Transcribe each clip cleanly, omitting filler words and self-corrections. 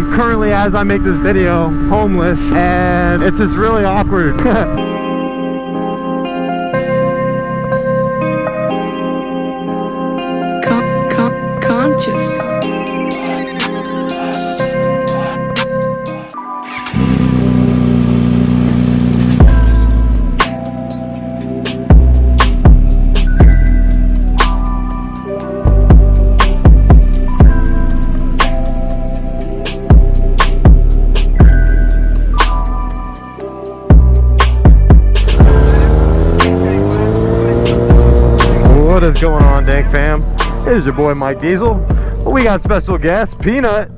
I'm currently, as I make this video, homeless, and it's just really awkward. Conscious. What is going on, Dank fam? It is your boy Mike Diesel. We got special guest Peanut.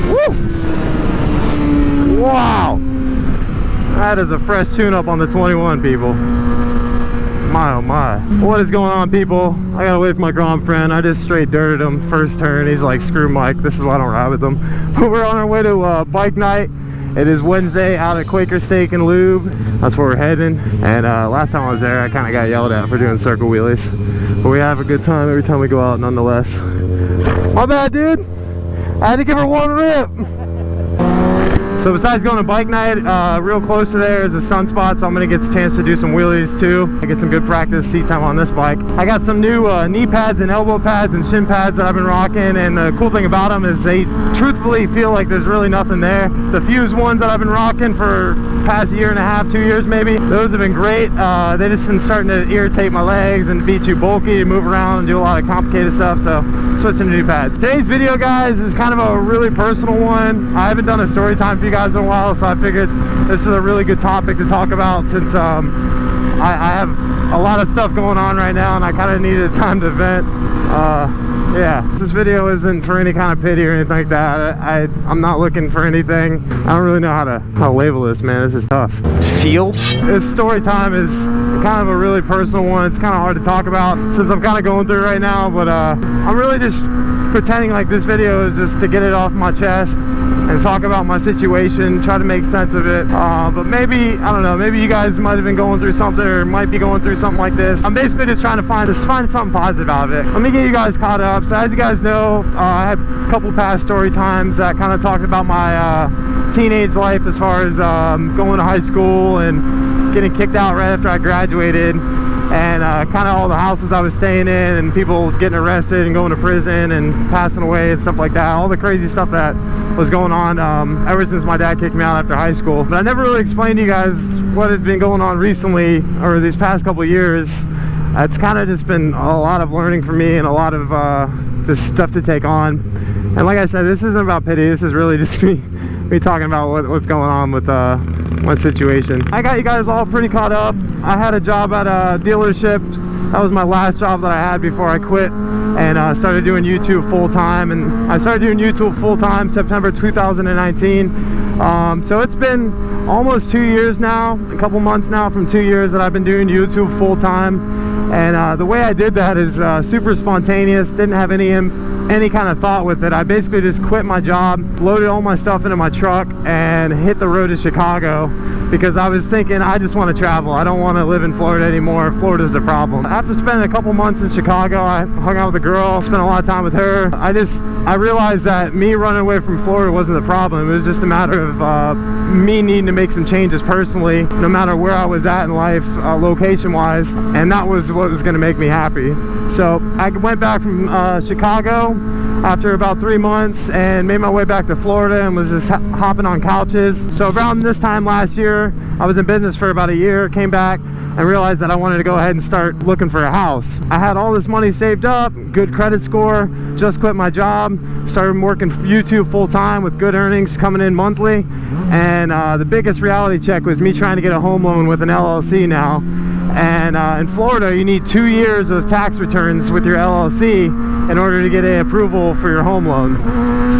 Woo! Wow, that is a fresh tune-up on the 21, people. My oh my. What is going on, people? I got away from my Grom friend. I just straight dirted him first turn. He's like, screw Mike, this is why I don't ride with him. But we're on our way to bike night. It is Wednesday out at Quaker Steak and Lube. That's where we're heading. And last time I was there, I kind of got yelled at for doing circle wheelies. But we have a good time every time we go out nonetheless. My bad, dude. I had to give her one rip. So besides going to bike night, real close to there is a sunspot, so I'm going to get a chance to do some wheelies too. I get some good practice seat time on this bike. I got some new knee pads and elbow pads and shin pads that I've been rocking, and the cool thing about them is they truthfully feel like there's really nothing there. The Fuse ones that I've been rocking for past year and a half, 2 years maybe, those have been great. They just been starting to irritate my legs and be too bulky to move around and do a lot of complicated stuff, so switching to new pads. Today's video, guys, is kind of a really personal one. I haven't done a story time for you guys in a while, so I figured this is a really good topic to talk about since I have a lot of stuff going on right now and I kind of needed time to vent. Yeah, this video isn't for any kind of pity or anything like that. I'm not looking for anything. I don't really know how to label this, man. This is tough. Feel? This story time is kind of a really personal one. It's kind of hard to talk about since I'm kind of going through it right now, but I'm really just pretending like this video is just to get it off my chest and talk about my situation, try to make sense of it. But maybe, I don't know, maybe you guys might have been going through something or might be going through something like this. I'm basically just trying to find something positive out of it. Let me get you guys caught up. So as you guys know, I had a couple past story times that kind of talked about my teenage life as far as going to high school and getting kicked out right after I graduated, and kind of all the houses I was staying in and people getting arrested and going to prison and passing away and stuff like that. All the crazy stuff that was going on ever since my dad kicked me out after high school. But I never really explained to you guys what had been going on recently or these past couple of years. It's kind of just been a lot of learning for me and a lot of just stuff to take on. And like I said, this isn't about pity. This is really just me talking about what's going on with my situation. I got you guys all pretty caught up. I had a job at a dealership. That was my last job that I had before I quit and started doing YouTube full-time. And I started doing YouTube full-time September 2019. So it's been almost 2 years now, a couple months now from 2 years that I've been doing YouTube full-time. And the way I did that is super spontaneous, didn't have any kind of thought with it. I basically just quit my job, loaded all my stuff into my truck, and hit the road to Chicago because I was thinking I just want to travel. I don't want to live in Florida anymore. Florida's the problem. After spending a couple months in Chicago, I hung out with a girl, spent a lot of time with her. I realized that me running away from Florida wasn't the problem. It was just a matter of me needing to make some changes personally, no matter where I was at in life, location-wise, and that was what was going to make me happy. So I went back from Chicago after about 3 months and made my way back to Florida and was just hopping on couches. So around this time last year, I was in business for about a year, came back and realized that I wanted to go ahead and start looking for a house. I had all this money saved up, good credit score, just quit my job, started working YouTube full-time with good earnings coming in monthly, and the biggest reality check was me trying to get a home loan with an LLC now. And in Florida, you need 2 years of tax returns with your LLC in order to get an approval for your home loan.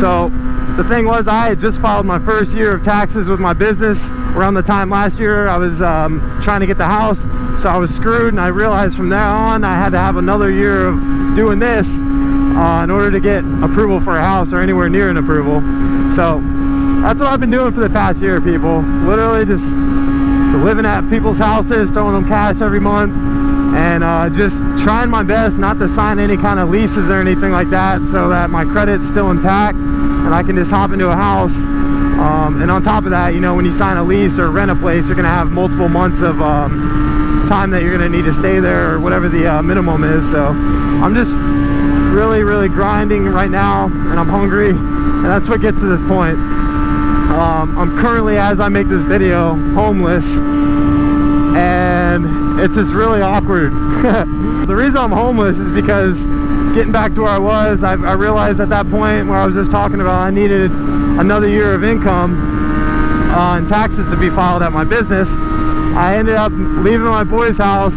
So the thing was, I had just filed my first year of taxes with my business. Around the time last year, I was trying to get the house, so I was screwed, and I realized from there on I had to have another year of doing this in order to get approval for a house or anywhere near an approval. So that's what I've been doing for the past year, people. Literally just living at people's houses, throwing them cash every month, and just trying my best not to sign any kind of leases or anything like that, so that my credit's still intact and I can just hop into a house. And on top of that, you know, when you sign a lease or rent a place, you're gonna have multiple months of time that you're gonna need to stay there, or whatever the minimum is. So I'm just really grinding right now, and I'm hungry, and that's what gets to this point. I'm currently, as I make this video, homeless, and it's just really awkward. The reason I'm homeless is because getting back to where I was, I realized at that point where I was just talking about I needed another year of income and taxes to be filed at my business. I ended up leaving my boy's house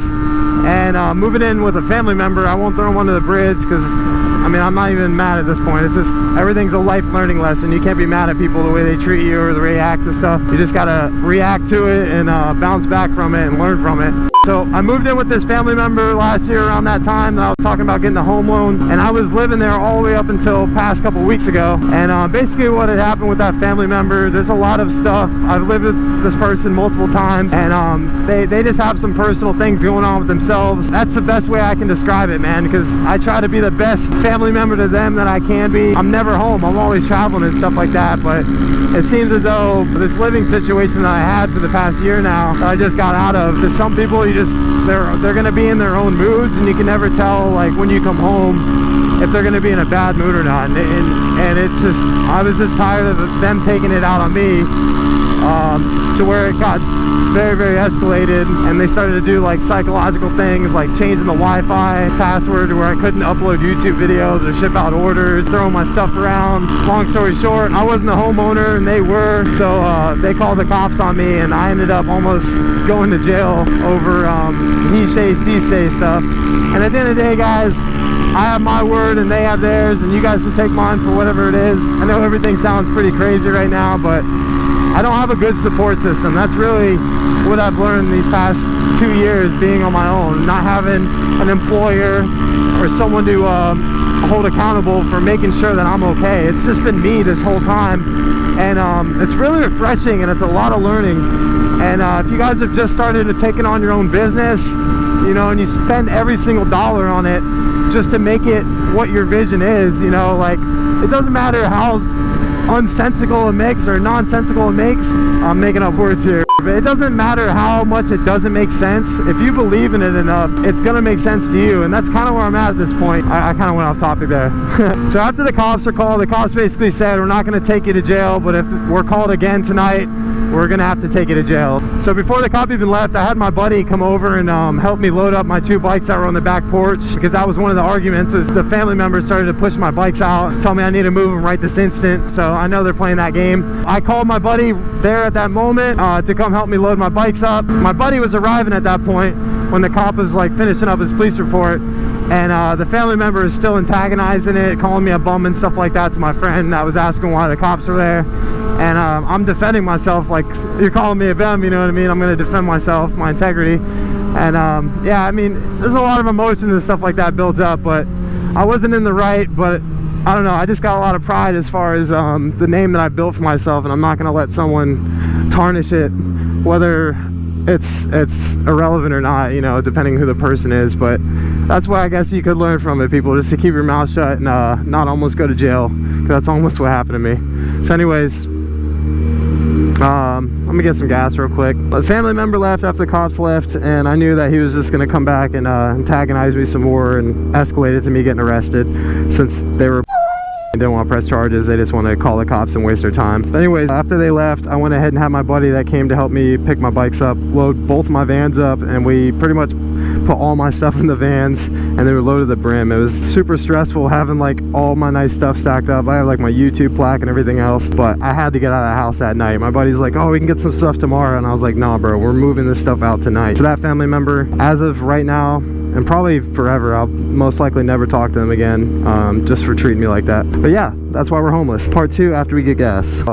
and moving in with a family member. I won't throw him under the bridge because, I mean, I'm not even mad at this point. It's just, everything's a life learning lesson. You can't be mad at people the way they treat you or the way they act and stuff. You just gotta react to it and bounce back from it and learn from it. So I moved in with this family member last year around that time that I was talking about getting a home loan, and I was living there all the way up until past couple weeks ago. And basically what had happened with that family member, there's a lot of stuff. I've lived with this person multiple times, and they just have some personal things going on with themselves. That's the best way I can describe it, man, because I try to be the best family member to them that I can be. I'm never home, I'm always traveling and stuff like that, but it seems as though this living situation that I had for the past year now that I just got out of, to some people, they're gonna be in their own moods, and you can never tell, like, when you come home if they're gonna be in a bad mood or not. And it's just, I was just tired of them taking it out on me, to where it got very escalated, and they started to do like psychological things like changing the Wi-Fi password to where I couldn't upload YouTube videos or ship out orders, throwing my stuff around. Long story short, I wasn't a homeowner and they were, so they called the cops on me, and I ended up almost going to jail over he say, she say stuff. And at the end of the day, guys, I have my word and they have theirs, and you guys can take mine for whatever it is. I know everything sounds pretty crazy right now, but I don't have a good support system. That's really what I've learned these past 2 years being on my own, not having an employer or someone to hold accountable for making sure that I'm okay. It's just been me this whole time, and it's really refreshing, and it's a lot of learning. And if you guys have just started to taking on your own business, you know, and you spend every single dollar on it just to make it what your vision is, you know, like, it doesn't matter how unsensical it makes or nonsensical it makes. I'm making up words here, but it doesn't matter how much it doesn't make sense. If you believe in it enough, it's gonna make sense to you, and that's kind of where I'm at this point. I kind of went off topic there. So after the cops are called, the cops basically said, we're not gonna take you to jail, but if we're called again tonight, we're gonna have to take you to jail. So before the cop even left, I had my buddy come over and help me load up my 2 bikes that were on the back porch, because that was one of the arguments, was the family members started to push my bikes out, tell me I need to move them right this instant. So I know they're playing that game. I called my buddy there at that moment to come help me load my bikes up. My buddy was arriving at that point when the cop was like finishing up his police report, and the family member is still antagonizing it, calling me a bum and stuff like that to my friend that was asking why the cops were there. And I'm defending myself, like, you're calling me a bum, you know what I mean? I'm going to defend myself, my integrity. And yeah, I mean, there's a lot of emotions and stuff like that built up, but I wasn't in the right. But I don't know, I just got a lot of pride as far as the name that I built for myself, and I'm not going to let someone tarnish it, whether it's irrelevant or not, you know, depending who the person is. But that's why I guess you could learn from it, people, just to keep your mouth shut and not almost go to jail, because that's almost what happened to me. So anyways, I'm gonna get some gas real quick. The family member left after the cops left, and I knew that he was just gonna come back and antagonize me some more and escalate it to me getting arrested, since they were didn't want to press charges. They just want to call the cops and waste their time. But anyways, after they left, I went ahead and had my buddy that came to help me pick my bikes up load both my vans up, and we pretty much put all my stuff in the vans, and they were loaded to the brim. It was super stressful having like all my nice stuff stacked up. I had like my YouTube plaque and everything else, but I had to get out of the house that night. My buddy's like, oh, we can get some stuff tomorrow, and I was like, nah bro, we're moving this stuff out tonight. So that family member, as of right now, and probably forever, I'll most likely never talk to them again, just for treating me like that. But yeah, that's why we're homeless. Part 2 after we get gas.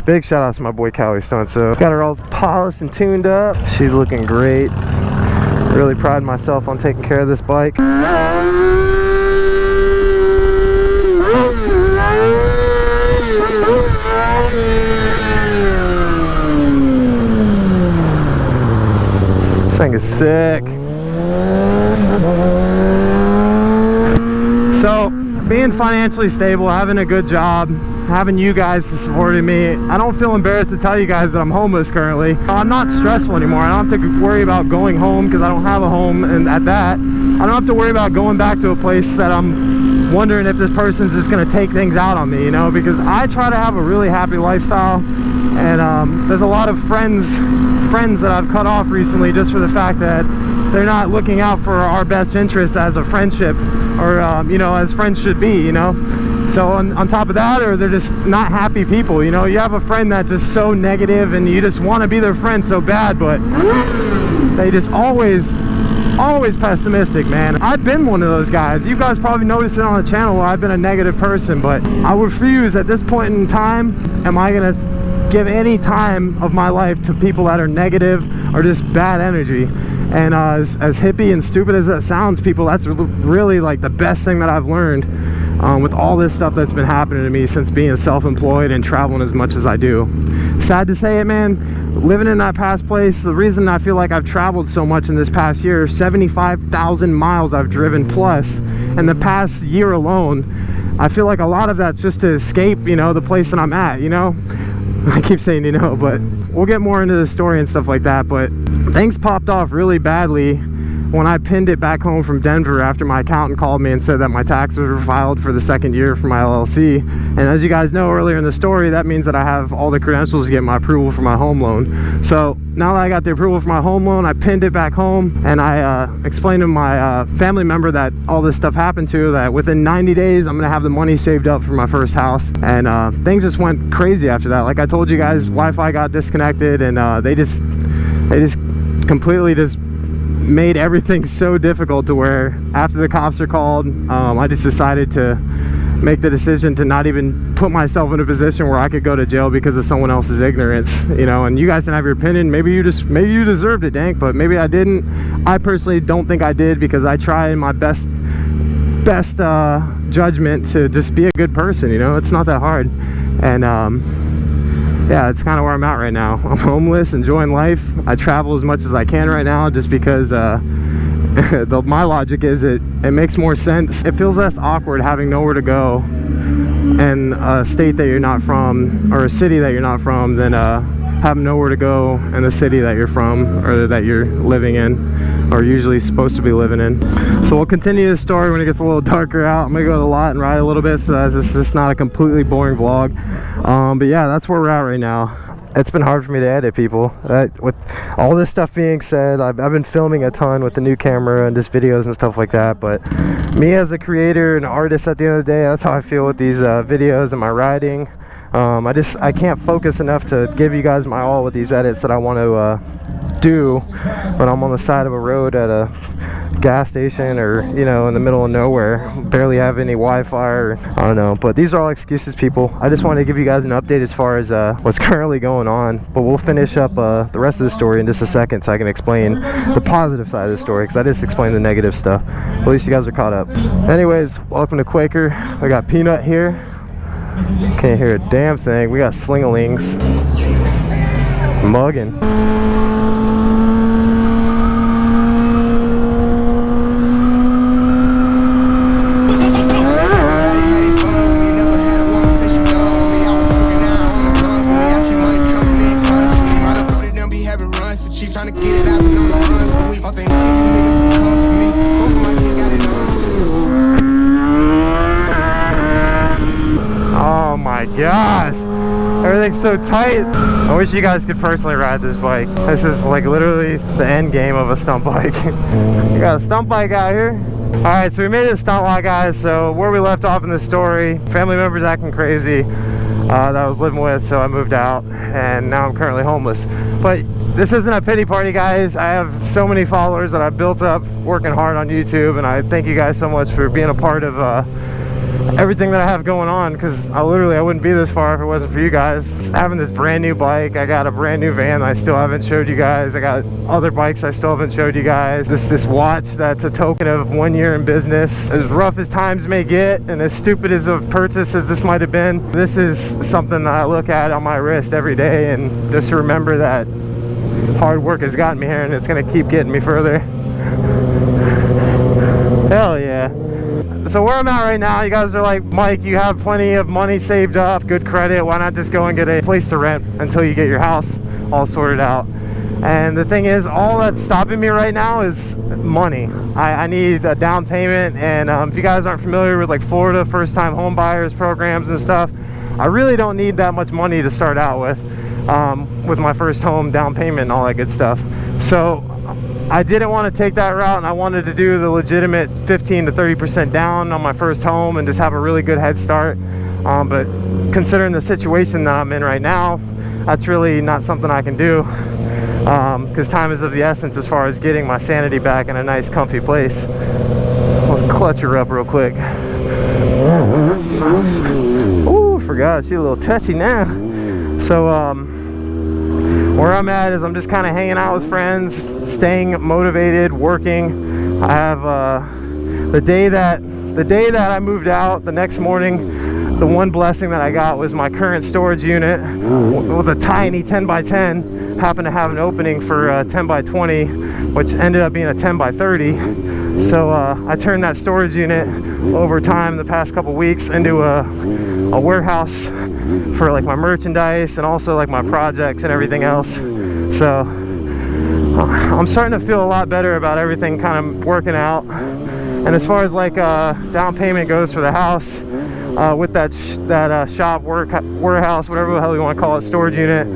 Big shout out to my boy Callie Stone. So got her all polished and tuned up. She's looking great. Really pride myself on taking care of this bike. thing is sick. So being financially stable, having a good job, having you guys supporting me, I don't feel embarrassed to tell you guys that I'm homeless currently. I'm not stressful anymore. I don't have to worry about going home because I don't have a home, and at that, I don't have to worry about going back to a place that I'm wondering if this person's just going to take things out on me, you know, because I try to have a really happy lifestyle, and there's a lot of friends that I've cut off recently just for the fact that they're not looking out for our best interests as a friendship, or you know, as friends should be, you know. So on top of that, or they're just not happy people, you know. You have a friend that's just so negative and you just want to be their friend so bad, but they just always pessimistic, man. I've been one of those guys. You guys probably noticed it on the channel. I've been a negative person, but I refuse at this point in time. Am I gonna give any time of my life to people that are negative or just bad energy? And as hippie and stupid as that sounds, people, that's really like the best thing that I've learned with all this stuff that's been happening to me since being self-employed and traveling as much as I do. Sad to say it, man, living in that past place, the reason I feel like I've traveled so much in this past year, 75,000 miles I've driven plus in the past year alone. I feel like a lot of that's just to escape, you know, the place that I'm at, you know. I keep saying, you know, but we'll get more into the story and stuff like that. But things popped off really badly when I pinned it back home from Denver after my accountant called me and said that my taxes were filed for the second year for my LLC. And as you guys know earlier in the story, that means that I have all the credentials to get my approval for my home loan. So now that I got the approval for my home loan, I pinned it back home, and I explained to my family member that all this stuff happened to, that within 90 days I'm gonna have the money saved up for my first house. And things just went crazy after that. Like I told you guys, Wi-Fi got disconnected, and they just completely just made everything so difficult to where after the cops are called, I just decided to make the decision to not even put myself in a position where I could go to jail because of someone else's ignorance, you know. And you guys can have your opinion. Maybe you deserved it, Dank, but maybe I didn't. I personally don't think I did, because I tried my best judgment to just be a good person, you know. It's not that hard. And yeah, it's kind of where I'm at right now. I'm homeless, enjoying life. I travel as much as I can right now just because my logic is it makes more sense. It feels less awkward having nowhere to go in a state that you're not from, or a city that you're not from, than having nowhere to go in the city that you're from, or that you're living in, or usually supposed to be living in. So we'll continue the story when it gets a little darker out. I'm gonna go to the lot and ride a little bit so that this is not a completely boring vlog. But yeah, that's where we're at right now. It's been hard for me to edit, people. With all this stuff being said, I've been filming a ton with the new camera and just videos and stuff like that. But me as a creator and artist, at the end of the day, that's how I feel with these videos and my writing. I can't focus enough to give you guys my all with these edits that I want to do when I'm on the side of a road at a gas station, or you know, in the middle of nowhere, barely have any Wi-Fi, or I don't know. But these are all excuses, people. I just wanted to give you guys an update as far as what's currently going on. But we'll finish up the rest of the story in just a second, so I can explain the positive side of the story, because I just explained the negative stuff. At least you guys are caught up. Anyways, welcome to Quaker. I got Peanut here. Can't hear a damn thing. We got Slingalings mugging. Oh my gosh, everything's so tight. I wish you guys could personally ride this bike. This is like literally the end game of a stunt bike. You got a stunt bike out here. All right, so we made it to stunt lot, guys. So where we left off in the story, family members acting crazy that I was living with, so I moved out, and now I'm currently homeless. But this isn't a pity party, guys. I have so many followers that I've built up working hard on YouTube, and I thank you guys so much for being a part of everything that I have going on, because I wouldn't be this far if it wasn't for you guys. Just having this brand new bike, I got a brand new van I still haven't showed you guys, I got other bikes I still haven't showed you guys, this watch that's a token of 1 year in business. As rough as times may get, and as stupid as a purchase as this might have been, this is something that I look at on my wrist every day, and just to remember that hard work has gotten me here, and it's gonna keep getting me further. Hell yeah. So where I'm at right now, you guys are like, Mike, you have plenty of money saved up, good credit, why not just go and get a place to rent until you get your house all sorted out? And the thing is, all that's stopping me right now is money. I need a down payment, and if you guys aren't familiar with like Florida first-time home buyers programs and stuff, I really don't need that much money to start out with my first home down payment and all that good stuff. So I didn't want to take that route, and I wanted to do the legitimate 15 to 30% down on my first home and just have a really good head start. But considering the situation that I'm in right now, that's really not something I can do, because time is of the essence as far as getting my sanity back in a nice comfy place. Let's clutch her up real quick. Ooh, forgot, she's a little touchy now. So where I'm at is I'm just kind of hanging out with friends, staying motivated, working. I have the day that I moved out, the next morning, the one blessing that I got was my current storage unit with a tiny 10 by 10 happened to have an opening for 10 by 20, which ended up being a 10 by 30. So I turned that storage unit over time the past couple weeks into a warehouse for like my merchandise and also like my projects and everything else. So I'm starting to feel a lot better about everything kind of working out. And as far as like down payment goes for the house, with that shop warehouse, whatever the hell you want to call it, storage unit,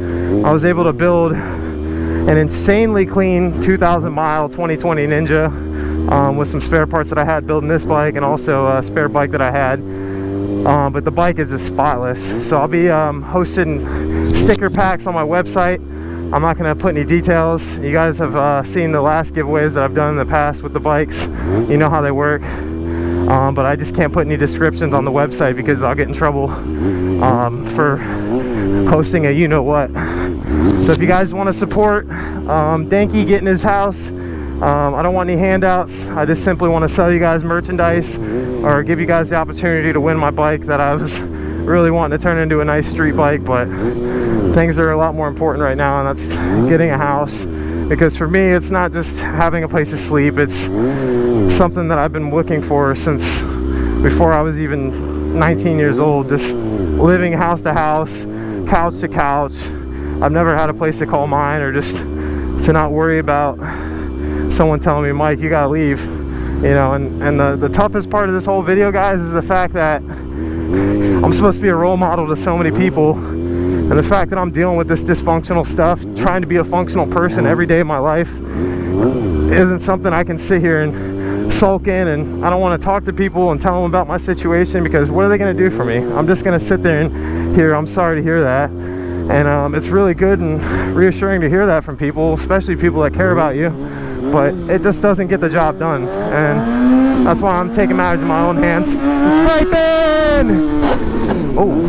I was able to build an insanely clean 2,000 mile 2020 Ninja with some spare parts that I had building this bike, and also a spare bike that I had. But the bike is just spotless. So I'll be hosting sticker packs on my website. I'm not going to put any details. You guys have seen the last giveaways that I've done in the past with the bikes. You know how they work. But I just can't put any descriptions on the website because I'll get in trouble for hosting a you-know-what. So if you guys want to support Danky getting his house, I don't want any handouts. I just simply want to sell you guys merchandise or give you guys the opportunity to win my bike that I was really wanting to turn into a nice street bike, but things are a lot more important right now, and that's getting a house. Because for me, it's not just having a place to sleep, it's something that I've been looking for since before I was even 19 years old, just living house to house, couch to couch. I've never had a place to call mine, or just to not worry about someone telling me, Mike, you gotta leave. You know, and the toughest part of this whole video, guys, is the fact that I'm supposed to be a role model to so many people. And the fact that I'm dealing with this dysfunctional stuff, trying to be a functional person every day of my life, isn't something I can sit here and sulk in. And I don't want to talk to people and tell them about my situation, because what are they going to do for me? I'm just going to sit there and hear, I'm sorry to hear that. And it's really good and reassuring to hear that from people, especially people that care about you. But it just doesn't get the job done. And that's why I'm taking matters in my own hands. Scraping! Oh.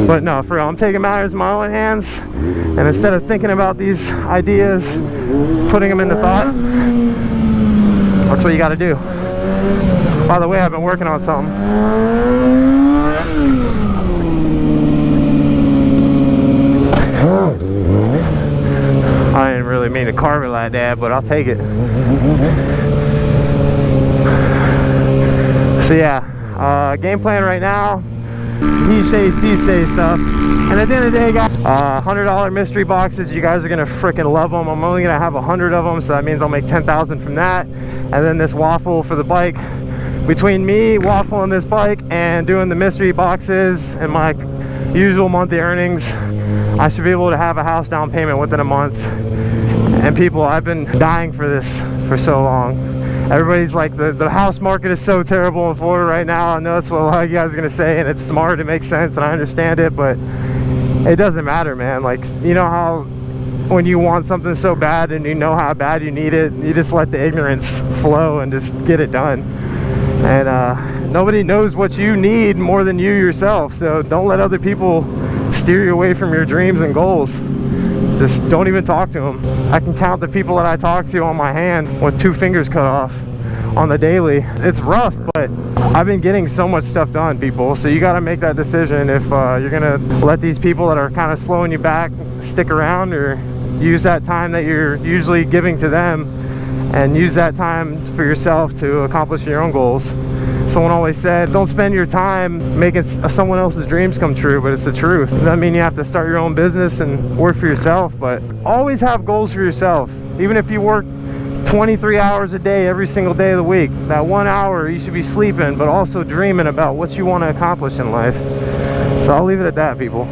But no, for real, I'm taking matters in my own hands, and instead of thinking about these ideas, putting them into thought, that's what you got to do. By the way, I've been working on something. I didn't really mean to carve it like that, but I'll take it. So yeah, game plan right now, he say, she say stuff. And at the end of the day, guys, $100 mystery boxes, you guys are gonna freaking love them. I'm only gonna have 100 of them, so that means I'll make 10,000 from that. And then this waffle for the bike. Between me waffling this bike and doing the mystery boxes and my usual monthly earnings, I should be able to have a house down payment within a month. And people, I've been dying for this for so long. Everybody's like, the house market is so terrible in Florida right now. I know that's what a lot of you guys are gonna say, and it's smart, it makes sense, and I understand it, but it doesn't matter, man. Like, you know how when you want something so bad and you know how bad you need it, you just let the ignorance flow and just get it done. And nobody knows what you need more than you yourself, so don't let other people steer you away from your dreams and goals. Just don't even talk to them. I can count the people that I talk to on my hand with 2 fingers cut off on the daily. It's rough, but I've been getting so much stuff done, people. So you got to make that decision if you're gonna let these people that are kind of slowing you back stick around, or use that time that you're usually giving to them and use that time for yourself to accomplish your own goals. Someone always said, don't spend your time making someone else's dreams come true, but it's the truth. It doesn't mean you have to start your own business and work for yourself, but always have goals for yourself. Even if you work 23 hours a day every single day of the week, that 1 hour you should be sleeping, but also dreaming about what you want to accomplish in life. So I'll leave it at that, people.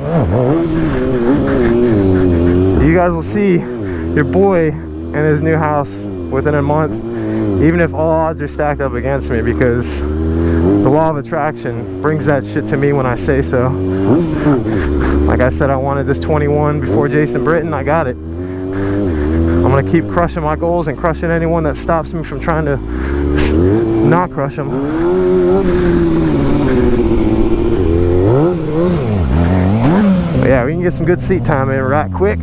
You guys will see your boy in his new house within a month, even if all odds are stacked up against me, because the law of attraction brings that shit to me when I say so. Like I said, I wanted this 21 before Jason Britton. I got it. I'm gonna keep crushing my goals and crushing anyone that stops me from trying to not crush them. But yeah, we can get some good seat time in right quick.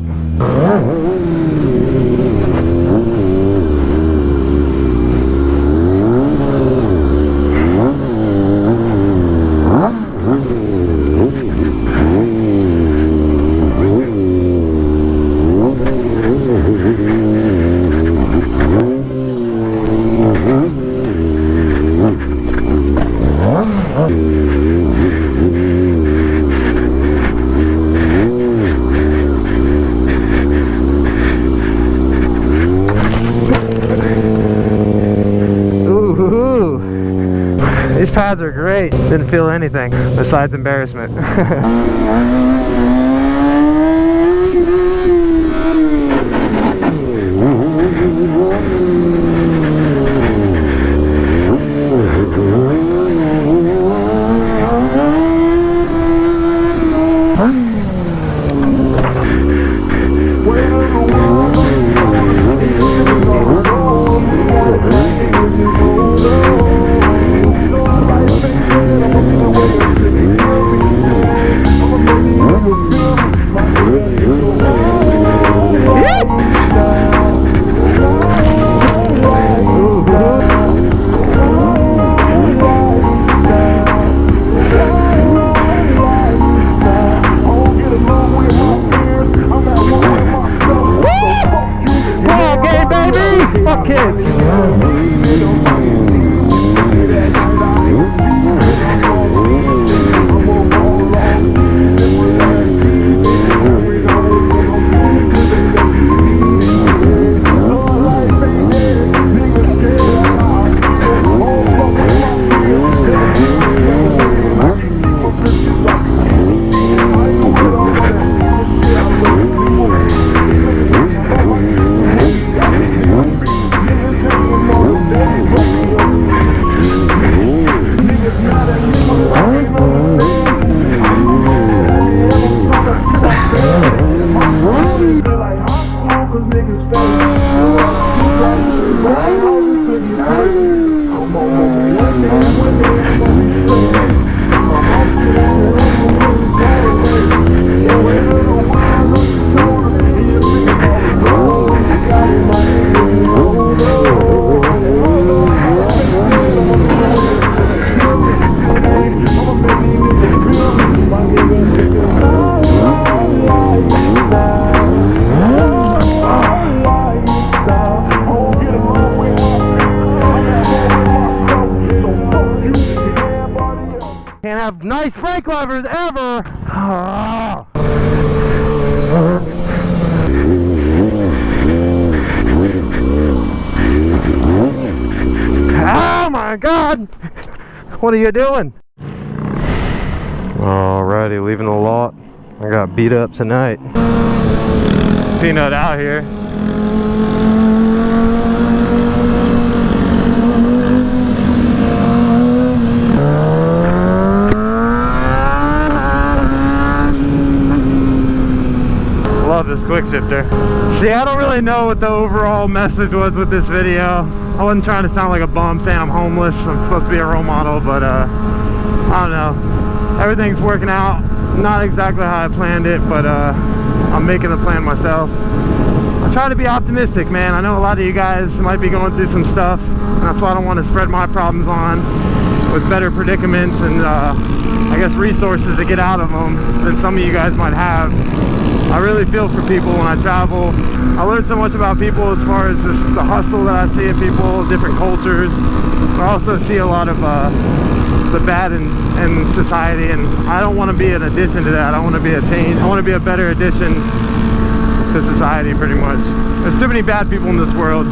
These pads are great. Didn't feel anything besides embarrassment. Can't have nice brake levers ever. Oh my God! What are you doing? Alrighty, leaving the lot. I got beat up tonight. Peanut out here. Love this quick shifter. See, I don't really know what the overall message was with this video. I wasn't trying to sound like a bum saying I'm homeless. I'm supposed to be a role model, but I don't know. Everything's working out. Not exactly how I planned it, but I'm making the plan myself. I try to be optimistic, man. I know a lot of you guys might be going through some stuff, and that's why I don't want to spread my problems on with better predicaments and I guess resources to get out of them than some of you guys might have. I really feel for people when I travel. I learn so much about people as far as just the hustle that I see in people, different cultures. But I also see a lot of the bad in society, and I don't want to be an addition to that. I want to be a change. I want to be a better addition to society, pretty much. There's too many bad people in this world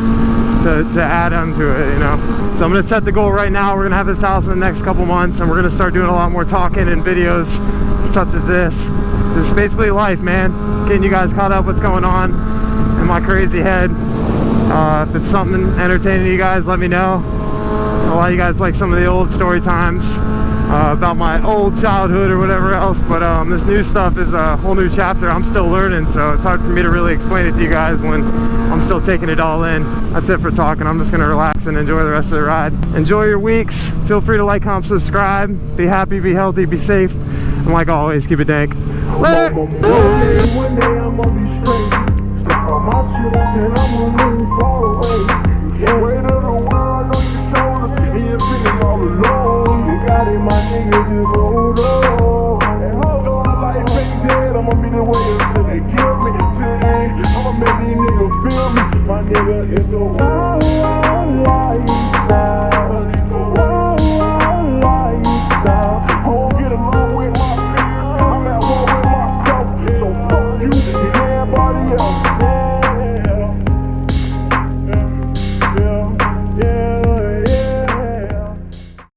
to add on to it, you know. So I'm gonna set the goal right now. We're gonna have this house in the next couple months, and we're gonna start doing a lot more talking and videos such as this. This is basically life, man. Getting you guys caught up what's going on in my crazy head. If it's something entertaining to you guys, let me know. A lot of you guys like some of the old story times about my old childhood or whatever else, but this new stuff is a whole new chapter. I'm still learning, so it's hard for me to really explain it to you guys when I'm still taking it all in. That's it for talking. I'm just gonna relax and enjoy the rest of the ride. Enjoy your weeks. Feel free to like, comment, subscribe. Be happy, be healthy, be safe, and like always, keep it dank. Later. My niggas just hold on. And hold on like fake dead. I'ma be the way until they kill me. Till then, I'ma make these niggas feel me. My nigga is so